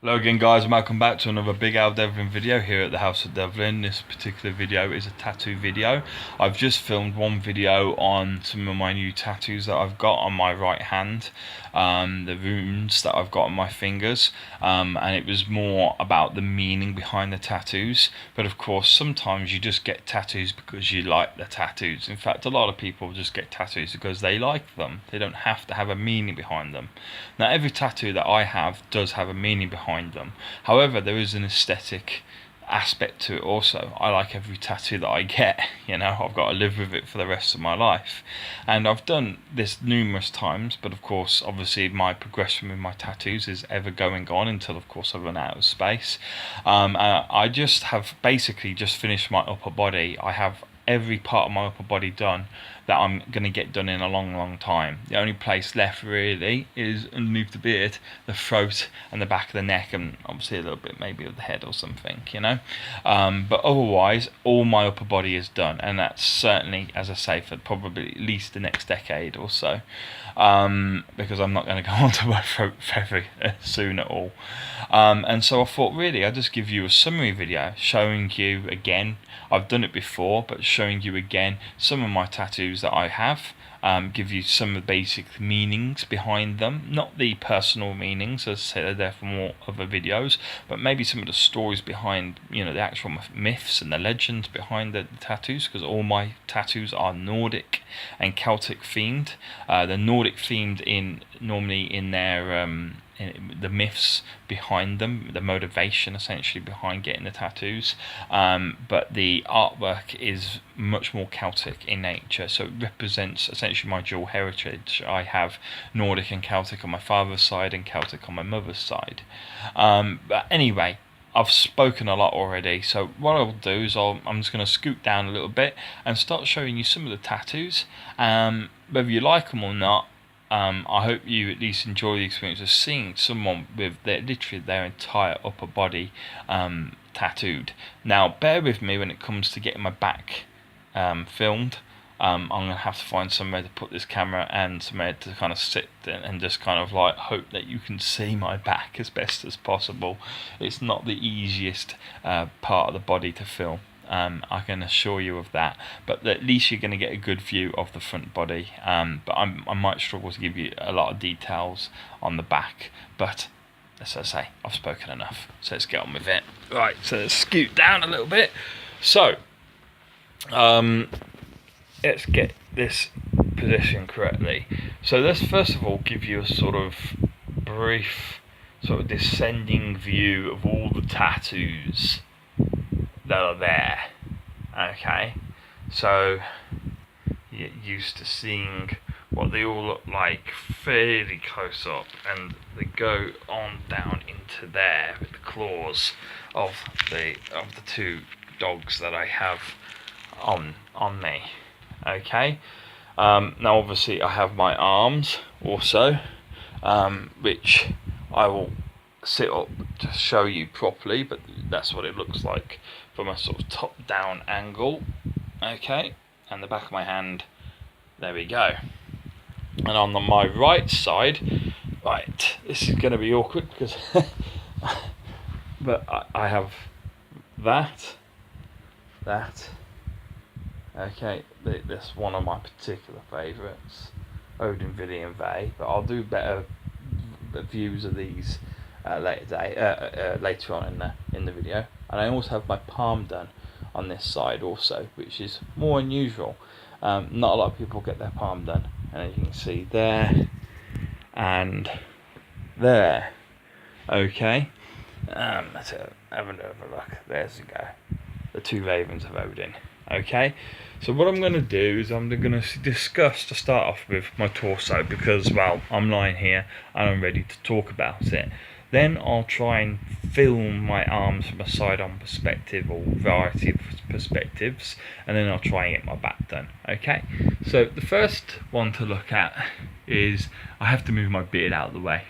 Hello again guys, and welcome back to another Big Al Devlin video here at the House of Devlin. This particular video is a tattoo video. I've just filmed one video on some of my new tattoos that I've got on my right hand, the runes that I've got on my fingers, and it was more about the meaning behind the tattoos. But of course sometimes you just get tattoos because you like the tattoos. In fact, a lot of people just get tattoos because they like them. They don't have to have a meaning behind them. Now every tattoo that I have does have a meaning behind them. However, there is an aesthetic aspect to it also. I like every tattoo that I get, you know, I've got to live with it for the rest of my life. And I've done this numerous times, but of course, obviously my progression with my tattoos is ever going on until of course I run out of space. I just have basically just finished my upper body. I have every part of my upper body done that I'm going to get done in a long time. The only place left really is underneath the beard, the throat and the back of the neck, and obviously a little bit maybe of the head or something, you know. But otherwise all my upper body is done, and that's certainly, as I say, for probably at least the next decade or so, because I'm not going to go onto my throat very soon at all. And so I thought really I'd just give you a summary video showing you again, I've done it before, but showing you again some of my tattoos that I have, give you some of the basic meanings behind them, not the personal meanings, as I say, they're there for more other videos, but maybe some of the stories behind, you know, the actual myths and the legends behind the tattoos, because all my tattoos are Nordic and Celtic themed. The Nordic themed normally in their the myths behind them, the motivation essentially behind getting the tattoos, but the artwork is much more Celtic in nature, so it represents essentially my dual heritage. I have Nordic and Celtic on my father's side and Celtic on my mother's side. But anyway, I've spoken a lot already, so what I'll do is I'm just going to scoot down a little bit and start showing you some of the tattoos, whether you like them or not. I hope you at least enjoy the experience of seeing someone with literally their entire upper body tattooed. Now bear with me when it comes to getting my back filmed. I'm going to have to find somewhere to put this camera and somewhere to kind of sit and just kind of like hope that you can see my back as best as possible. It's not the easiest part of the body to film. I can assure you of that, but at least you're going to get a good view of the front body. But I might struggle to give you a lot of details on the back, but as I say, I've spoken enough, so let's get on with it. Right, so let's scoot down a little bit. So let's get this position correctly. So let's first of all give you a sort of brief sort of descending view of all the tattoos that are there. Okay, so you're used to seeing what they all look like fairly close up, and they go on down into there with the claws of the two dogs that I have on me. Okay, now obviously I have my arms also, which I will sit up to show you properly, but that's what it looks like from a sort of top down angle. Okay, and the back of my hand, there we go. And on my right side, right, this is going to be awkward because but I have that, okay, that's one of my particular favourites, Odin, Vili and Ve, but I'll do better views of these later on in the video. And I also have my palm done on this side also, which is more unusual. Not a lot of people get their palm done, and as you can see there and there. Okay, let's have another look. There's we go, the two ravens of Odin. Okay, so what I'm going to do is I'm going to discuss, to start off with, my torso, because, well, I'm lying here and I'm ready to talk about it. Then I'll try and film my arms from a side-on perspective or variety of perspectives, and then I'll try and get my back done. Okay, so the first one to look at is, I have to move my beard out of the way,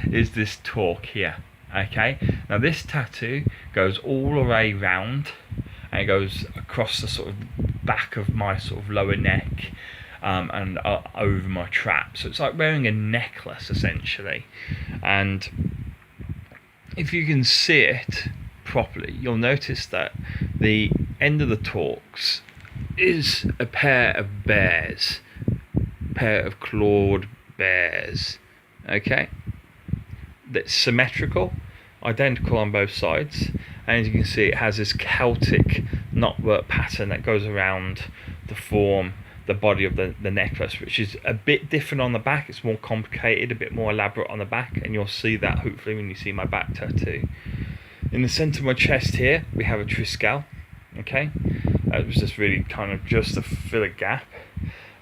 is this torque here. Okay, now this tattoo goes all the way round, and it goes across the sort of back of my sort of lower neck, and over my trap. So it's like wearing a necklace essentially, and if you can see it properly, you'll notice that the end of the torques is a pair of bears, pair of clawed bears. Okay, that's symmetrical, identical on both sides, and as you can see, it has this Celtic knotwork pattern that goes around to form the body of the necklace, which is a bit different on the back. It's more complicated, a bit more elaborate on the back, and you'll see that hopefully when you see my back tattoo. In the centre of my chest here, we have a triskel. Okay, it was just really kind of just to fill a gap,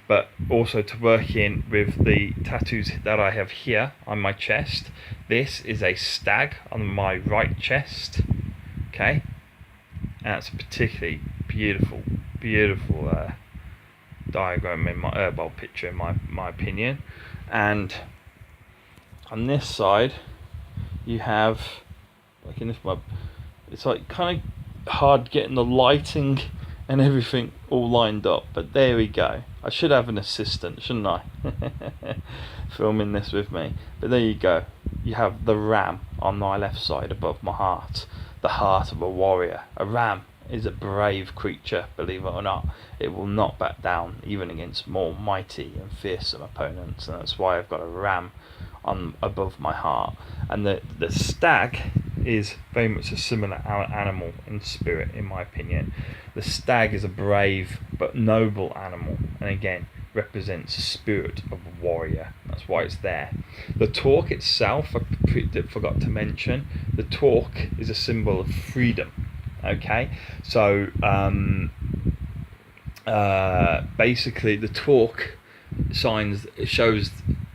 but also to work in with the tattoos that I have here on my chest. This is a stag on my right chest. Okay, and that's a particularly beautiful diagram in my picture in my opinion. And on this side you have, like in this one, it's like kind of hard getting the lighting and everything all lined up, but there we go. I should have an assistant, shouldn't I? Filming this with me. But there you go. You have the ram on my left side above my heart, the heart of a warrior. A ram is a brave creature, believe it or not. It will not back down even against more mighty and fearsome opponents, and that's why I've got a ram on above my heart. And the stag is very much a similar animal in spirit, in my opinion. The stag is a brave but noble animal, and again represents the spirit of a warrior. That's why it's there. The torque itself, I forgot to mention, the torque is a symbol of freedom. Okay, so basically the torque shows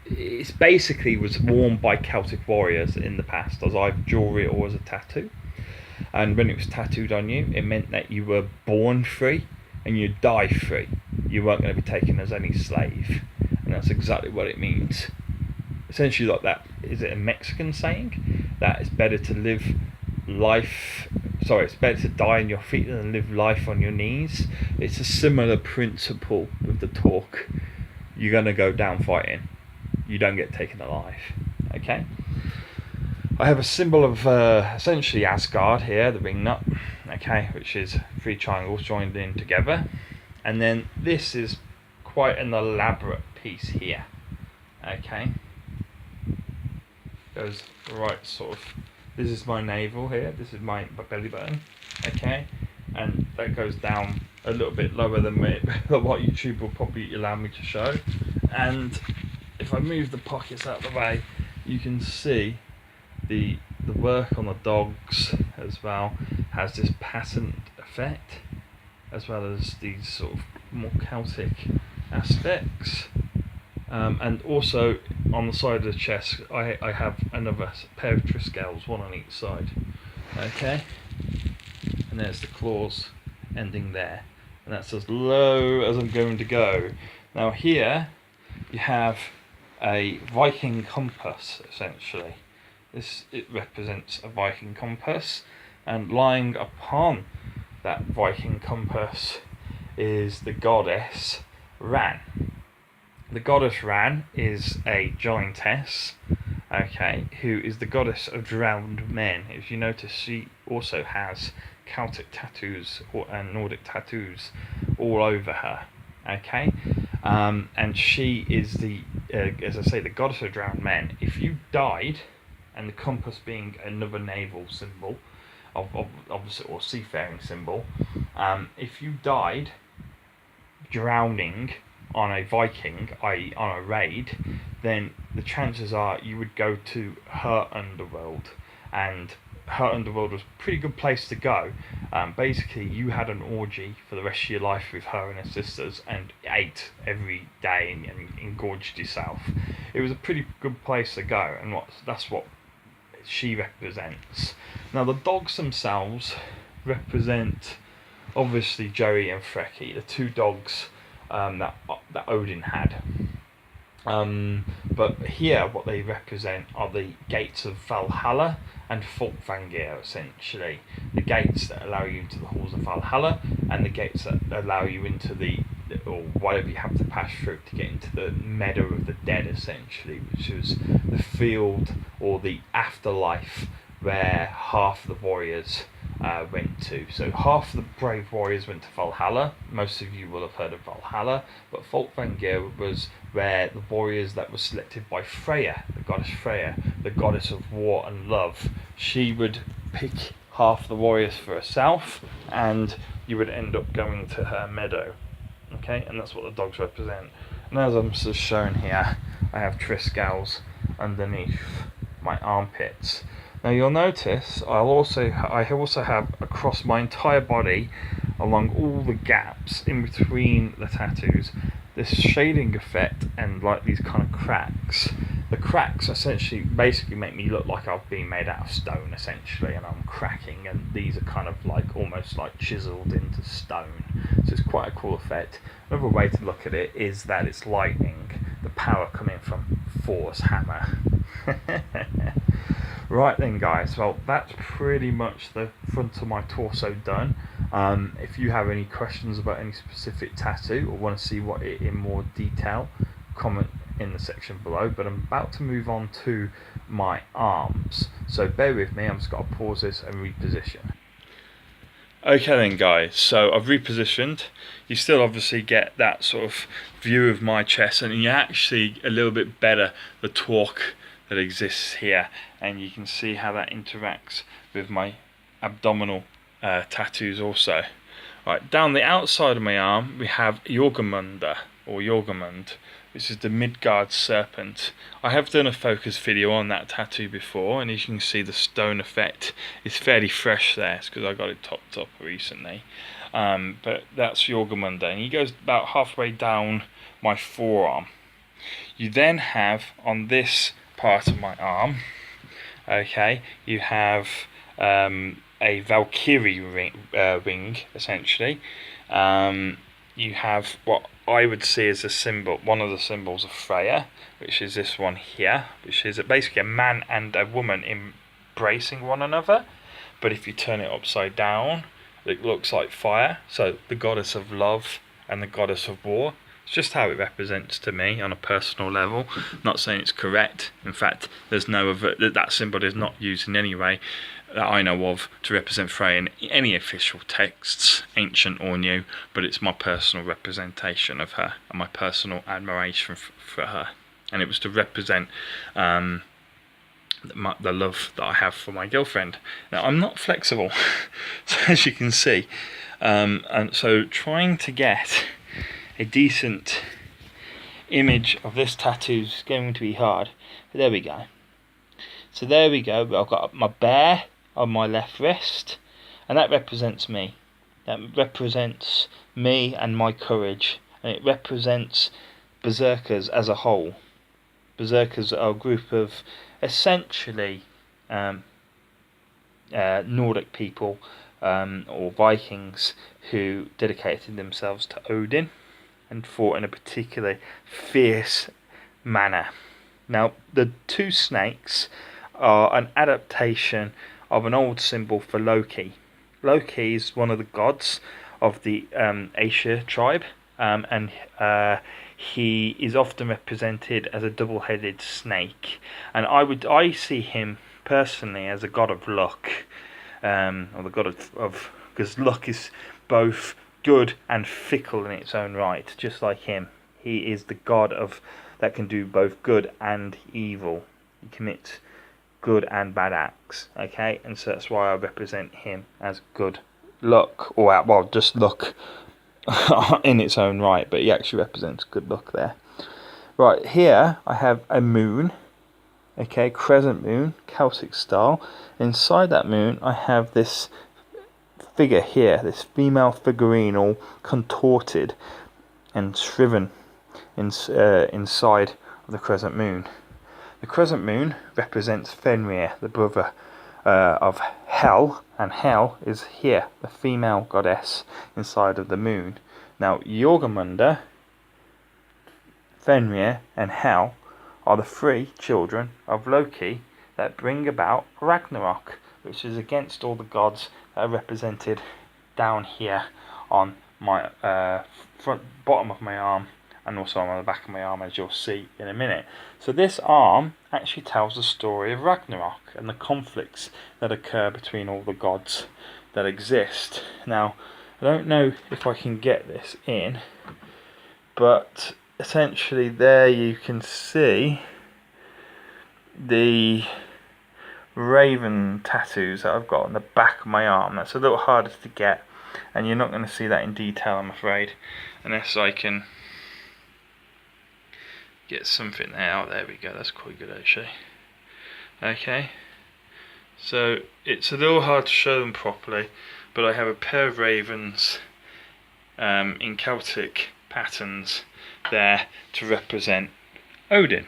it's basically was worn by Celtic warriors in the past as either jewelry or as a tattoo. And when it was tattooed on you, it meant that you were born free and you die free. You weren't going to be taken as any slave, and that's exactly what it means. Essentially, like that. Is it a Mexican saying that it's better to live life? Sorry, it's better to die on your feet than live life on your knees. It's a similar principle with the torque. You're going to go down fighting. You don't get taken alive. Okay. I have a symbol of essentially Asgard here, the ring nut. Okay, which is 3 triangles joined in together, and then this is quite an elaborate piece here. Okay. Goes right sort of. This is my navel here. This is my belly button. Okay, and that goes down a little bit lower than what YouTube will probably allow me to show. And if I move the pockets out of the way, you can see the work on the dogs as well has this patterned effect, as well as these sort of more Celtic aspects. And also on the side of the chest, I have another pair of triskels, one on each side. Okay, and there's the claws ending there, and that's as low as I'm going to go. Now here you have a Viking compass, essentially. It represents a Viking compass, and lying upon that Viking compass is the goddess Ran. The goddess Ran is a giantess, okay, who is the goddess of drowned men. If you notice, she also has Celtic tattoos and Nordic tattoos all over her, okay, and she is as I say, the goddess of drowned men. If you died, and the compass being another naval symbol, of obviously, or seafaring symbol, if you died drowning on a Viking, i.e. on a raid, then the chances are you would go to her underworld, and her underworld was a pretty good place to go. Basically, you had an orgy for the rest of your life with her and her sisters, and ate every day and engorged yourself. It was a pretty good place to go, and that's what she represents. Now the dogs themselves represent obviously Joey and Freki, the 2 dogs that Odin had. But here what they represent are the Gates of Valhalla and Folkvangir, essentially. The gates that allow you into the halls of Valhalla, and the gates that allow you into or whatever you have to pass through to get into the meadow of the dead, essentially, which is the field or the afterlife where half the warriors went to. So half the brave warriors went to Valhalla. Most of you will have heard of Valhalla, but Folkvangir was where the warriors that were selected by Freya, the goddess of war and love. She would pick half the warriors for herself, and you would end up going to her meadow. Okay, and that's what the dogs represent. And as I'm just shown here, I have Triskells underneath my armpits. Now you'll notice I also have across my entire body, along all the gaps in between the tattoos, this shading effect and like these kind of cracks. The cracks essentially basically make me look like I've been made out of stone essentially, and I'm cracking, and these are kind of like almost like chiseled into stone. So it's quite a cool effect. Another way to look at it is that it's lightning, the power coming from Thor's hammer. Right then guys, well that's pretty much the front of my torso done. If you have any questions about any specific tattoo or want to see what it in more detail, comment in the section below. But I'm about to move on to my arms, so bear with me, I've just got to pause this and reposition. Okay then guys, so I've repositioned. You still obviously get that sort of view of my chest, and you actually a little bit better the torque that exists here, and you can see how that interacts with my abdominal tattoos also. Right, down the outside of my arm we have Jormungandr, or Jormungand, which is the Midgard Serpent. I have done a focus video on that tattoo before, and as you can see the stone effect is fairly fresh there. It's because I got it topped up recently. But that's Jormungandr, and he goes about halfway down my forearm. You then have on this part of my arm, okay, you have a Valkyrie ring essentially. You have what I would see as a symbol, one of the symbols of Freya, which is this one here, which is basically a man and a woman embracing one another, but if you turn it upside down it looks like fire. So the goddess of love and the goddess of war. It's just how it represents to me on a personal level. Not saying it's correct. In fact, there's no other, that symbol is not used in any way that I know of to represent Freya in any official texts, ancient or new, but it's my personal representation of her and my personal admiration for her. And it was to represent the love that I have for my girlfriend. Now, I'm not flexible, so as you can see, and so trying to get a decent image of this tattoo is going to be hard, but there we go. So there we go. I've got my bear on my left wrist, and that represents me. That represents me and my courage, and it represents Berserkers as a whole. Berserkers are a group of essentially Nordic people or Vikings who dedicated themselves to Odin and fought in a particularly fierce manner. Now, the two snakes are an adaptation of an old symbol for Loki. Loki is one of the gods of the Asia tribe, and he is often represented as a double-headed snake. And I see him personally as a god of luck, or the god of because luck is both good and fickle in its own right, just like him. He is the god of that can do both good and evil. He commits good and bad acts, okay, and so that's why I represent him as good luck, or well, just luck in its own right, but he actually represents good luck there. Right, here I have a moon, okay, Crescent Moon, Celtic style. Inside that moon I have this figure here, this female figurine all contorted and shriven inside of the Crescent Moon. The Crescent Moon represents Fenrir, the brother of Hel, and Hel is here, the female goddess inside of the moon. Now, Jormungandr, Fenrir, and Hel are the three children of Loki that bring about Ragnarok, which is against all the gods that are represented down here on my bottom of my arm, and also on the back of my arm, as you'll see in a minute. So this arm actually tells the story of Ragnarok and the conflicts that occur between all the gods that exist. Now, I don't know if I can get this in, but essentially there you can see the raven tattoos that I've got on the back of my arm. That's a little harder to get, and you're not going to see that in detail, I'm afraid, unless I can get something there. Oh, there we go, that's quite good actually. Okay, so it's a little hard to show them properly, but I have a pair of ravens in Celtic patterns there to represent Odin.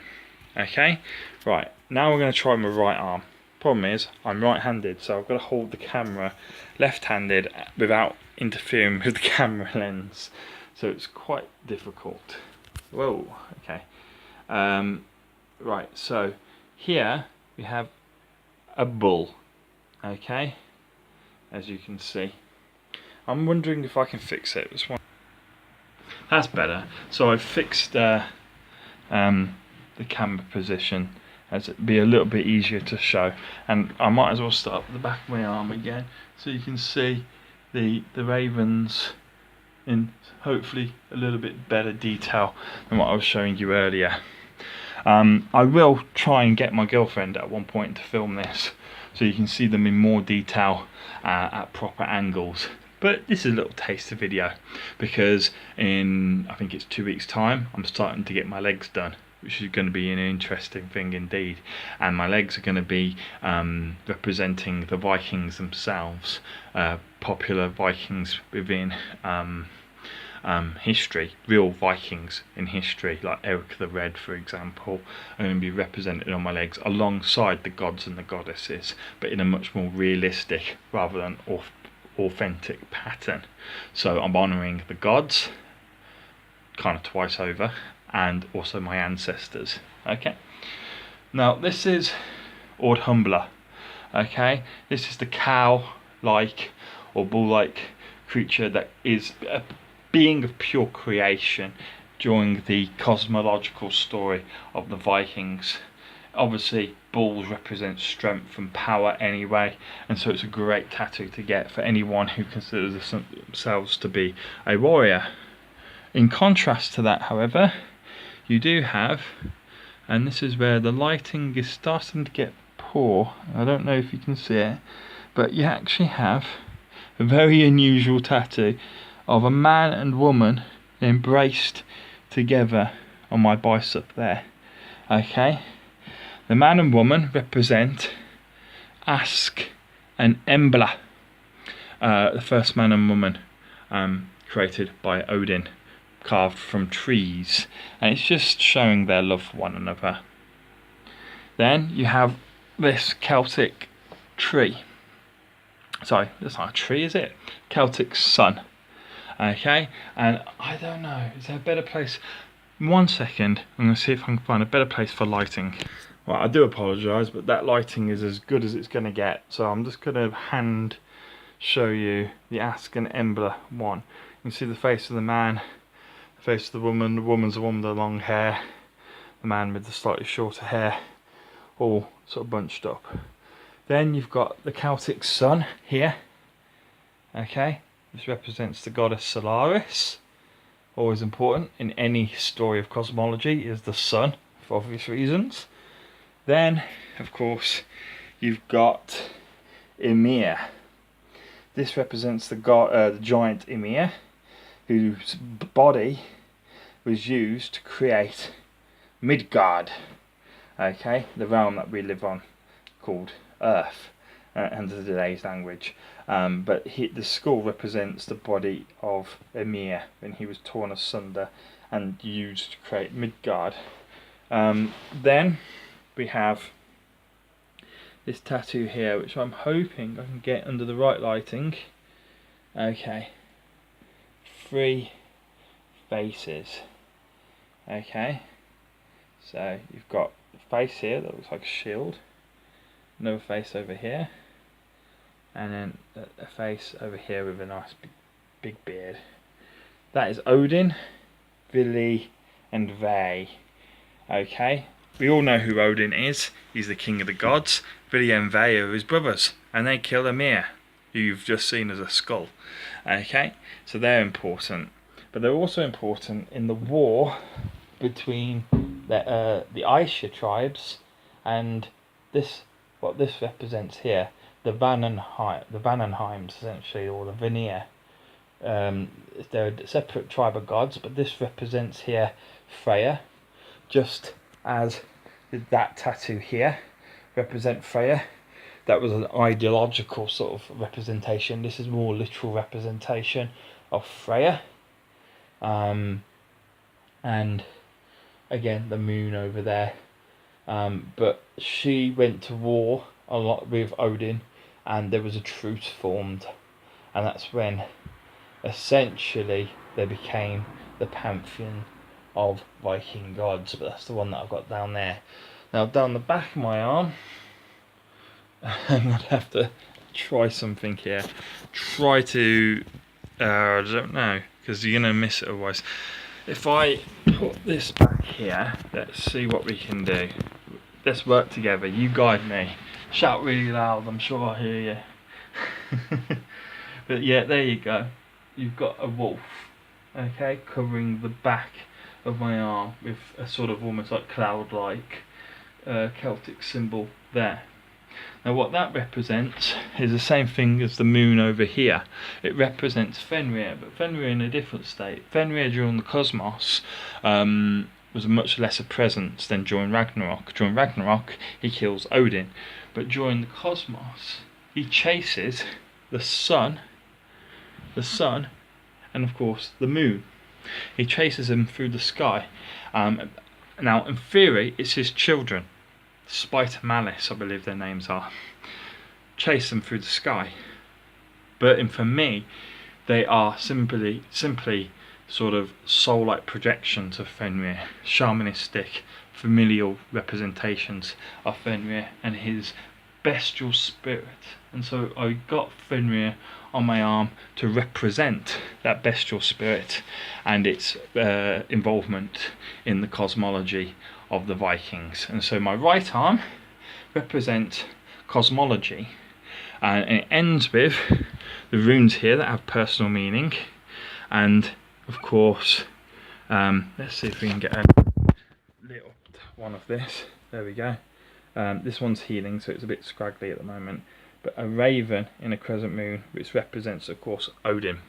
Okay, right, now we're going to try my right arm. Problem is, I'm right-handed, so I've got to hold the camera left-handed without interfering with the camera lens, so it's quite difficult. Whoa, okay. Right, so here we have a bull, okay, as you can see. I'm wondering if I can fix it. This one. That's better. So I've fixed the camera position as it'd be a little bit easier to show, and I might as well start with the back of my arm again, so you can see the ravens in hopefully a little bit better detail than what I was showing you earlier. I will try and get my girlfriend at one point to film this so you can see them in more detail at proper angles. But this is a little taster video, because in, I think it's 2 weeks time, I'm starting to get my legs done, which is going to be an interesting thing indeed. And my legs are going to be representing the Vikings themselves, popular Vikings within history, real Vikings in history, like Eric the Red, for example, are going to be represented on my legs alongside the gods and the goddesses, but in a much more realistic rather than authentic pattern. So I'm honouring the gods kind of twice over, and also my ancestors. Okay, now this is Humbler. Okay, this is the cow-like or bull-like creature that is a being of pure creation during the cosmological story of the Vikings. Obviously bulls represent strength and power anyway, and so it's a great tattoo to get for anyone who considers themselves to be a warrior. In contrast to that, however, you do have, and this is where the lighting is starting to get poor, I don't know if you can see it, but you actually have a very unusual tattoo of a man and woman embraced together on my bicep there. Okay, the man and woman represent Ask and Embla, the first man and woman created by Odin, carved from trees, and it's just showing their love for one another. Then you have this Celtic tree. Sorry, that's not a tree, is it? Celtic sun. Okay, and I don't know, is there a better place? 1 second, I'm going to see if I can find a better place for lighting. Well, I do apologise, but that lighting is as good as it's going to get, so I'm just going to hand show you the Ask and Embla one. You can see the face of the man, the face of the woman's the one with the long hair, the man with the slightly shorter hair, all sort of bunched up. Then you've got the Celtic sun here. Okay, this represents the goddess Solaris. Always important in any story of cosmology is the sun, for obvious reasons. Then, of course, you've got Ymir. This represents the giant Ymir, whose body was used to create Midgard. Okay, the realm that we live on, called Earth, under today's language. But the skull represents the body of Ymir when he was torn asunder and used to create Midgard. Then we have this tattoo here, which I'm hoping I can get under the right lighting. Okay, 3 faces. Okay, so you've got the face here that looks like a shield, another face over here, and then a face over here with a nice big beard. That is Odin, Vili and Ve. Okay, we all know who Odin is. He's the king of the gods. Vili and Ve are his brothers, and they kill Ymir, who you've just seen as a skull. Okay, so they're important, but they're also important in the war between the Aesir tribes and what this represents here, the Vanenheims essentially, or the Vanir. They're a separate tribe of gods, but this represents here Freya, just as that tattoo here represent Freya. That was an ideological sort of representation. This is more literal representation of Freya. And again, the moon over there. But she went to war a lot with Odin, and there was a truce formed, and that's when essentially they became the pantheon of Viking gods. But that's the one that I've got down there. Now down the back of my arm, I'm gonna have to try something here. Try to, I don't know, because you're gonna miss it otherwise. If I put this back here, let's see what we can do. Let's work together. You guide me. Shout really loud. I'm sure I hear you. But yeah, there you go. You've got a wolf, okay, covering the back of my arm with a sort of almost like cloud-like Celtic symbol there. Now what that represents is the same thing as the moon over here. It represents Fenrir, but Fenrir in a different state. Fenrir during the cosmos was a much lesser presence than during Ragnarok. During Ragnarok he kills Odin, but during the cosmos he chases the sun, and of course the moon. He chases them through the sky. Now in theory it's his children, Spite and Malice, I believe their names are, chase them through the sky. But for me, they are simply sort of soul-like projections of Fenrir, shamanistic, familial representations of Fenrir and his bestial spirit. And so I got Fenrir on my arm to represent that bestial spirit and its involvement in the cosmology of the Vikings. And so my right arm represents cosmology, and it ends with the runes here that have personal meaning. And of course, let's see if we can get a little one of this. There we go. This one's healing, so it's a bit scraggly at the moment, but a raven in a crescent moon, which represents of course Odin.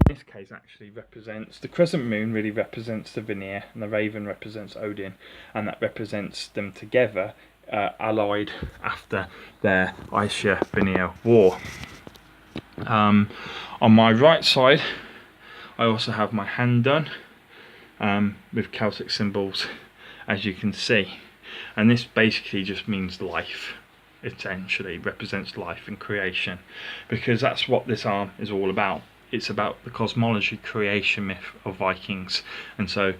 This case actually represents, the crescent moon really represents the Vanir, and the raven represents Odin, and that represents them together, allied after their Aesir Vanir war. On my right side I also have my hand done with Celtic symbols, as you can see, and this basically just means life. Essentially represents life and creation, because that's what this arm is all about. It's about the cosmology creation myth of Vikings, and so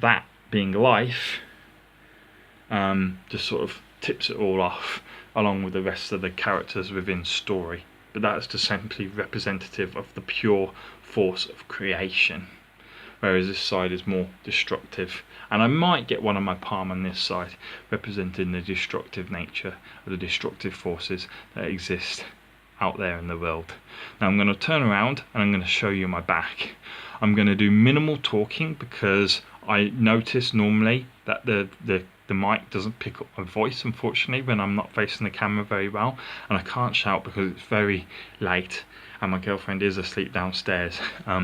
that being life just sort of tips it all off, along with the rest of the characters within story. But that's just simply representative of the pure force of creation, whereas this side is more destructive. And I might get one on my palm on this side representing the destructive nature of the destructive forces that exist out there in the world. Now I'm going to turn around and I'm going to show you my back. I'm going to do minimal talking because I notice normally that the mic doesn't pick up my voice, unfortunately, when I'm not facing the camera very well, and I can't shout because it's very late and my girlfriend is asleep downstairs.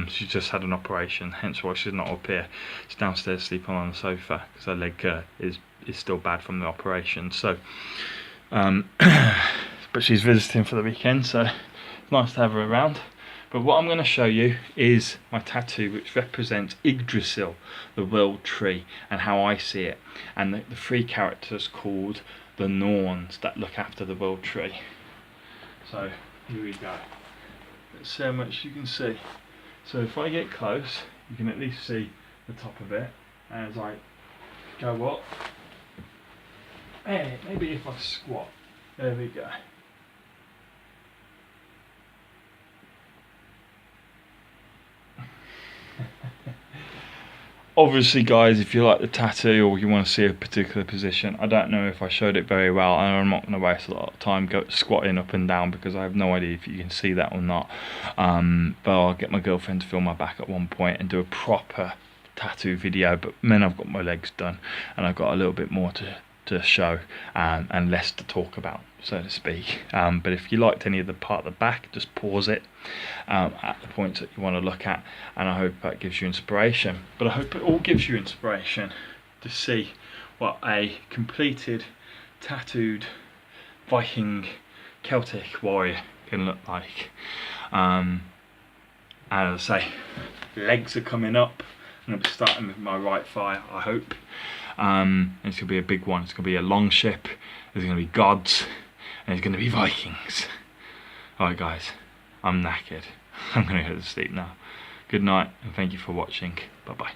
She just had an operation, hence why she's not up here. She's downstairs sleeping on the sofa because her leg is still bad from the operation. So but she's visiting for the weekend, so it's nice to have her around. But what I'm going to show you is my tattoo, which represents Yggdrasil, the world tree, and how I see it, and the three characters called the Norns that look after the world tree. So here we go. Let's see how much you can see. So if I get close, you can at least see the top of it as I go up. And maybe if I squat, there we go. Obviously guys, if you like the tattoo or you want to see a particular position, I don't know if I showed it very well, and I'm not going to waste a lot of time squatting up and down because I have no idea if you can see that or not. But I'll get my girlfriend to film my back at one point and do a proper tattoo video. But then I've got my legs done and I've got a little bit more to show and less to talk about, so to speak. But if you liked any of the part of the back, just pause it at the points that you want to look at, and I hope that gives you inspiration. But I hope it all gives you inspiration to see what a completed tattooed Viking Celtic warrior can look like. And as I say, legs are coming up. I'm going to be starting with my right thigh, I hope. It's going to be a big one. It's going to be a long ship. There's going to be gods, and there's going to be Vikings. Alright guys, I'm knackered. I'm going to go to sleep now. Good night, and thank you for watching. Bye bye.